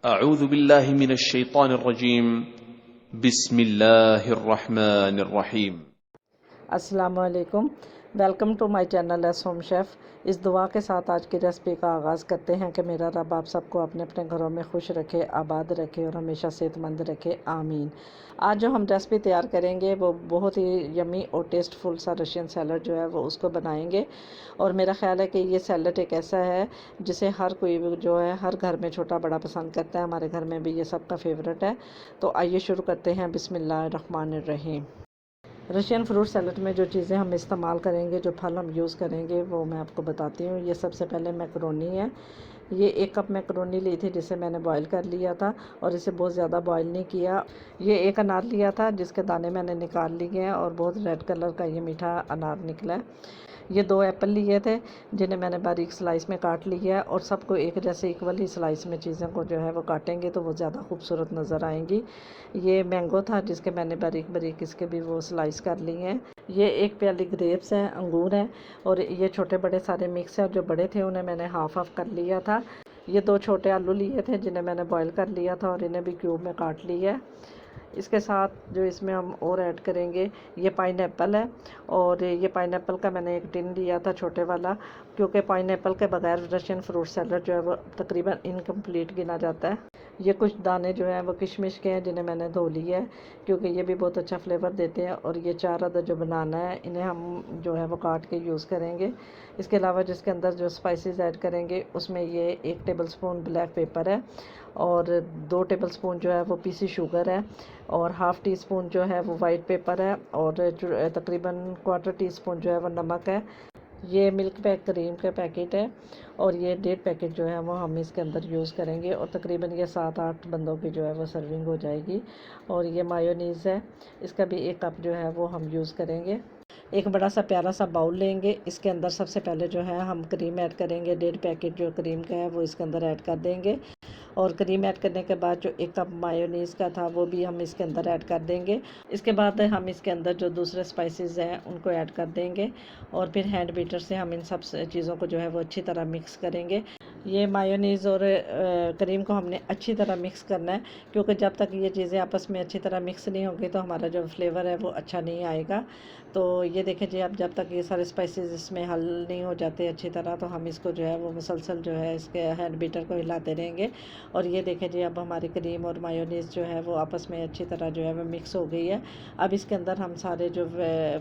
अऊज़ु बिल्लाहि मिनश शैतानिर रजीम बिस्मिल्लाहिर रहमानिर रहीम। अस्सलामुअलैकुम, welcome to my channel S home chef. इस दुआ के साथ आज की रेसिपी का आगाज़ करते हैं कि मेरा रब आप सबको अपने अपने घरों में खुश रखे, आबाद रखे और हमेशा सेहतमंद रखे, आमीन। आज जो हम रेसिपी तैयार करेंगे वो बहुत ही यमी और टेस्टफुल सा रशियन सैलड जो है वो उसको बनाएंगे। और मेरा ख्याल है कि ये सैलड एक ऐसा है जिसे हर कोई जो है हर घर में छोटा बड़ा पसंद करता है। हमारे घर में भी ये सबका फेवरेट है। तो आइए शुरू करते हैं। बिस्मिल्लाहिर्रहमानिर्रहीम। रशियन फ्रूट सैलड में जो चीज़ें हम इस्तेमाल करेंगे, जो फल हम यूज़ करेंगे, वो मैं आपको बताती हूँ। ये सबसे पहले मैकरोनी है। ये 1 कप मैकरोनी ली थी जिसे मैंने बॉईल कर लिया था और इसे बहुत ज़्यादा बॉईल नहीं किया। ये 1 अनार लिया था जिसके दाने मैंने निकाल लिए हैं और बहुत रेड कलर का ये मीठा अनार निकला है। ये 2 एप्पल लिए थे जिन्हें मैंने बारीक स्लाइस में काट लिया है और सबको एक जैसे इक्वली स्लाइस में चीज़ों को जो है वो काटेंगे तो वो ज़्यादा खूबसूरत नज़र आएंगी। ये मैंगो था जिसके मैंने बारीक बारीक इसके भी वो स्लाइस कर लिए हैं। ये 1 प्याली ग्रेप्स हैं, अंगूर हैं और ये छोटे बड़े सारे मिक्स हैं। और जो बड़े थे उन्हें मैंने हाफ हाफ कर लिया था। ये 2 छोटे आलू लिए थे जिन्हें मैंने बॉईल कर लिया था और इन्हें भी क्यूब में काट लिया है। इसके साथ जो इसमें हम और ऐड करेंगे, ये पाइनएप्पल है और ये पाइनएप्पल का मैंने एक टिन लिया था छोटे वाला, क्योंकि पाइनएप्पल के बगैर रशियन फ्रूट सैलड जो है वो तकरीबन इनकम्प्लीट गिना जाता है। ये कुछ दाने जो हैं वो किशमिश के हैं जिन्हें मैंने धो लिया है, क्योंकि ये भी बहुत अच्छा फ्लेवर देते हैं। और ये 4 अदद जो बनाना है इन्हें हम जो है वो काट के यूज़ करेंगे। इसके अलावा जिसके अंदर जो स्पाइसेस ऐड करेंगे उसमें ये 1 टेबलस्पून ब्लैक पेपर है और 2 टेबलस्पून जो है वो पीसी शुगर है और हाफ़ टी स्पून जो है वो वाइट पेपर है और तकरीबन 1/4 टीस्पून जो है वो नमक है। ये मिल्क पैक क्रीम का पैकेट है और ये 1.5 पैकेट जो है वो हम इसके अंदर यूज़ करेंगे और तकरीबन ये 7-8 बंदों की जो है वो सर्विंग हो जाएगी। और ये मायोनीज़ है, इसका भी 1 कप जो है वो हम यूज़ करेंगे। एक बड़ा सा प्यारा सा बाउल लेंगे, इसके अंदर सबसे पहले जो है हम क्रीम ऐड करेंगे। 1.5 पैकेट जो क्रीम का है वो इसके अंदर ऐड कर देंगे और क्रीम ऐड करने के बाद जो 1 कप मायोनीज़ का था वो भी हम इसके अंदर ऐड कर देंगे। इसके बाद हम इसके अंदर जो दूसरे स्पाइसेस हैं उनको ऐड कर देंगे और फिर हैंड बीटर से हम इन सब चीज़ों को जो है वो अच्छी तरह मिक्स करेंगे। ये मायोनीज़ और क्रीम को हमने अच्छी तरह मिक्स करना है, क्योंकि जब तक ये चीज़ें आपस में अच्छी तरह मिक्स नहीं होंगी तो हमारा जो फ्लेवर है वो अच्छा नहीं आएगा। तो ये देखें जी, अब जब तक ये सारे स्पाइसेस इसमें हल नहीं हो जाते अच्छी तरह तो हम इसको जो है वो मुसलसल जो है इसके हैंड बीटर को हिलाते रहेंगे। और ये देखें जी, अब हमारी क्रीम और मायोनीज़ जो है वो आपस में अच्छी तरह जो है वो मिक्स हो गई है। अब इसके अंदर हम सारे जो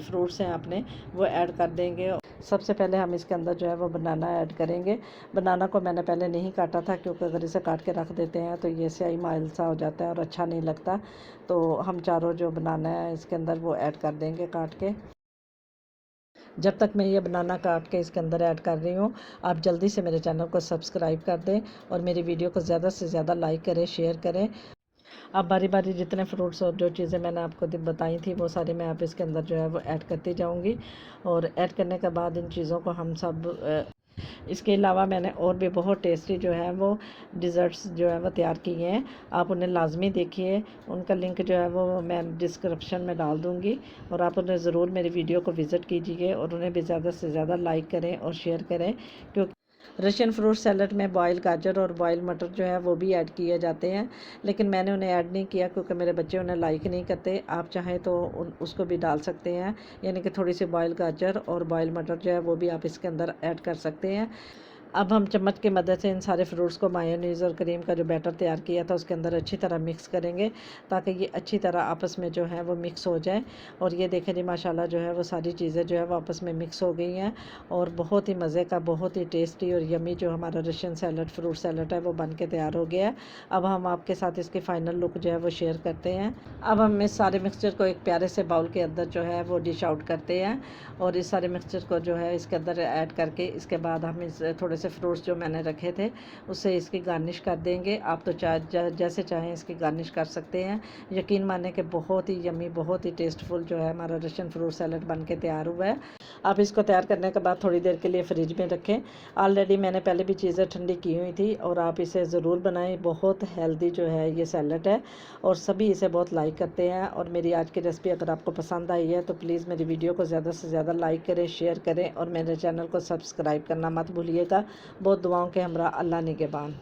फ्रूट्स हैं अपने वो ऐड कर देंगे। सबसे पहले हम इसके अंदर जो है वो बनाना ऐड करेंगे। बनाना को मैंने पहले नहीं काटा था, क्योंकि अगर इसे काट के रख देते हैं तो ये स्याही माइल सा हो जाता है और अच्छा नहीं लगता। तो हम चारों जो बनाना है इसके अंदर वो ऐड कर देंगे काट के। जब तक मैं ये बनाना काट के इसके अंदर ऐड कर रही हूँ, आप जल्दी से मेरे चैनल को सब्सक्राइब कर दें और मेरी वीडियो को ज़्यादा से ज़्यादा लाइक करें, शेयर करें। अब बारी बारी जितने फ्रूट्स और जो चीज़ें मैंने आपको बताई थी वो सारी मैं आप इसके अंदर जो है वो ऐड करती जाऊँगी। और ऐड करने के बाद इन चीज़ों को हम सब इसके अलावा मैंने और भी बहुत टेस्टी जो है वो डिज़र्ट्स जो है वो तैयार किए हैं। आप उन्हें लाजमी देखिए, उनका लिंक जो है वो मैं डिस्क्रिप्शन में डाल दूँगी और आप उन्हें ज़रूर मेरी वीडियो को विज़िट कीजिए और उन्हें भी ज़्यादा से ज़्यादा लाइक करें और शेयर करें। क्योंकि रशियन फ्रूट सैलड में बॉयल गाजर और बॉयल मटर जो है वो भी ऐड किए जाते हैं, लेकिन मैंने उन्हें ऐड नहीं किया क्योंकि मेरे बच्चे उन्हें लाइक नहीं करते। आप चाहें तो उसको भी डाल सकते हैं, यानी कि थोड़ी सी बॉयल गाजर और बॉयल मटर जो है वो भी आप इसके अंदर ऐड कर सकते हैं। अब हम चम्मच की मदद से इन सारे फ्रूट्स को मायोनीज़ और क्रीम का जो बैटर तैयार किया था उसके अंदर अच्छी तरह मिक्स करेंगे, ताकि ये अच्छी तरह आपस में जो है वो मिक्स हो जाए। और ये देखें जी, माशाल्लाह जो है वो सारी चीज़ें जो है वो आपस में मिक्स हो गई हैं और बहुत ही मज़े का, बहुत ही टेस्टी और यमी जो हमारा रशियन सैलड फ्रूट सैलड है वो बन के तैयार हो गया है। अब हम आपके साथ इसकी फ़ाइनल लुक जो है वो शेयर करते हैं। अब हम इस सारे मिक्सचर को एक प्यारे से बाउल के अंदर जो है वो डिश आउट करते हैं और इस सारे मिक्सचर को जो है इसके अंदर ऐड करके इसके बाद हम इस थोड़े से फ्रूट्स जो मैंने रखे थे उससे इसकी गार्निश कर देंगे। आप तो जैसे चाहें इसकी गार्निश कर सकते हैं। यकीन माने कि बहुत ही यमी, बहुत ही टेस्टफुल जो है हमारा रशियन फ्रूट सैलड बन के तैयार हुआ है। आप इसको तैयार करने के बाद थोड़ी देर के लिए फ्रिज में रखें। ऑलरेडी मैंने पहले भी चीज़ें ठंडी की हुई थी और आप इसे ज़रूर बनाएं। बहुत हेल्दी जो है ये सैलड है और सभी इसे बहुत लाइक करते हैं। और मेरी आज की रेसिपी अगर आपको पसंद आई है तो प्लीज़ मेरी वीडियो को ज़्यादा से ज़्यादा लाइक करें, शेयर करें और मेरे चैनल को सब्सक्राइब करना मत भूलिएगा। बहुत दुआओं के हमरा अल्लाह निगहबान।